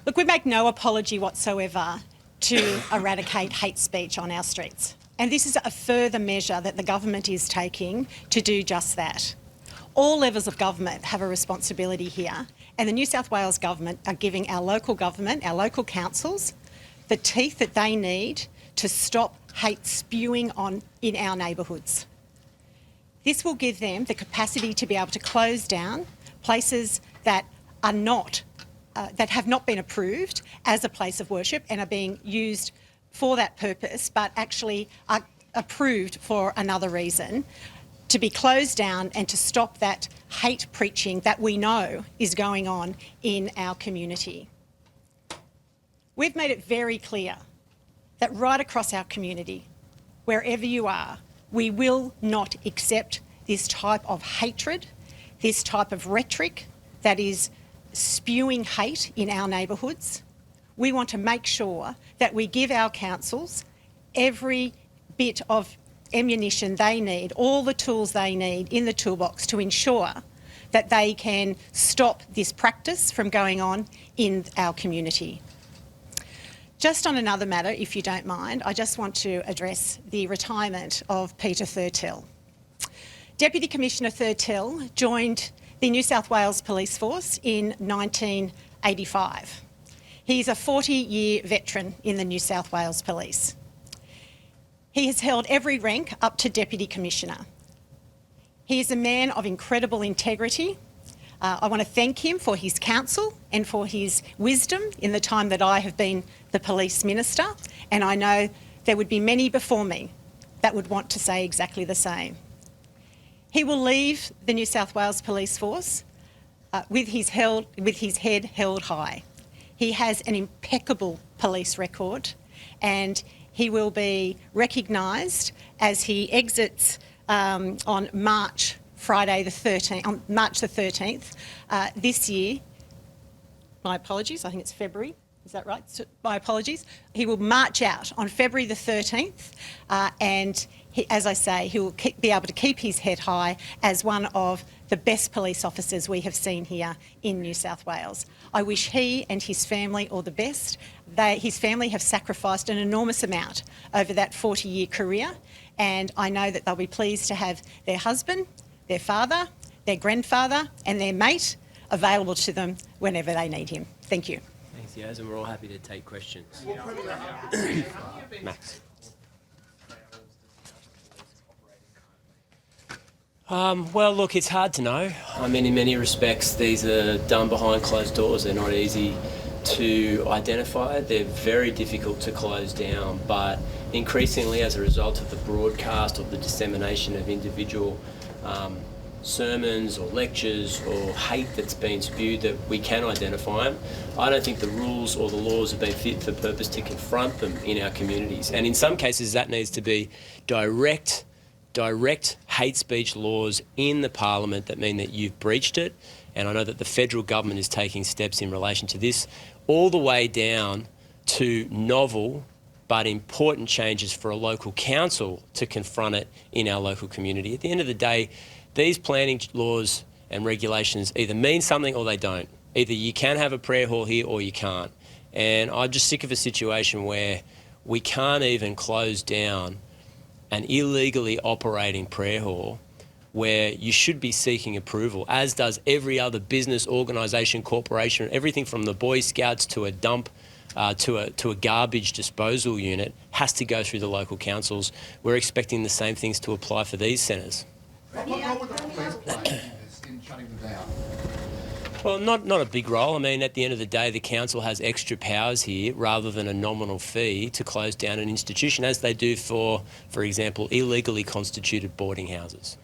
Look, we make no apology whatsoever to eradicate hate speech on our streets. And this is a further measure that the government is taking to do just that. All levels of government have a responsibility here, and the New South Wales government are giving our local government, our local councils, the teeth that they need to stop hate spewing in our neighbourhoods. This will give them the capacity to be able to close down places that are not, that have not been approved as a place of worship and are being used for that purpose, but actually are approved for another reason, to be closed down and to stop that hate preaching that we know is going on in our community. We've made it very clear that right across our community, wherever you are, we will not accept this type of hatred, this type of rhetoric that is spewing hate in our neighbourhoods. We want to make sure that we give our councils every bit of ammunition they need, all the tools they need in the toolbox to ensure that they can stop this practice from going on in our community. Just on another matter, if you don't mind, I just want to address the retirement of Peter Thurtell. Deputy Commissioner Thurtell joined the New South Wales Police Force in 1985. He's a 40-year veteran in the New South Wales Police. He has held every rank up to Deputy Commissioner. He is a man of incredible integrity. I want to thank him for his counsel and for his wisdom in the time that I have been the Police Minister, and I know there would be many before me that would want to say exactly the same. He will leave the New South Wales Police Force with his head held high. He has an impeccable police record, and he will be recognised as he exits on March the 13th this year. My apologies, I think it's February. Is that right? So, my apologies. He will march out on February the 13th and as I say, he will be able to keep his head high as one of the best police officers we have seen here in New South Wales. I wish he and his family all the best. His family have sacrificed an enormous amount over that 40-year career, and I know that they'll be pleased to have their husband, their father, their grandfather and their mate available to them whenever they need him. Thank you. Thanks, Yaz, and we're all happy to take questions. Max. Well, look, it's hard to know. I mean, in many respects, these are done behind closed doors. They're not easy to identify. They're very difficult to close down, but increasingly as a result of the broadcast or the dissemination of individual sermons or lectures or hate that's been spewed, that we can identify them. I don't think the rules or the laws have been fit for purpose to confront them in our communities. And in some cases that needs to be direct hate speech laws in the Parliament that mean that you've breached it. And I know that the federal government is taking steps in relation to this, all the way down to novel but important changes for a local council to confront it in our local community. At the end of the day, these planning laws and regulations either mean something or they don't. Either you can have a prayer hall here or you can't. And I'm just sick of a situation where we can't even close down an illegally operating prayer hall where you should be seeking approval, as does every other business, organisation, corporation, everything from the Boy Scouts to a dump to a garbage disposal unit has to go through the local councils. We're expecting the same things to apply for these centres. What would the police play in shutting them down? Well, not a big role. I mean, at the end of the day, the council has extra powers here rather than a nominal fee to close down an institution, as they do for example, illegally constituted boarding houses.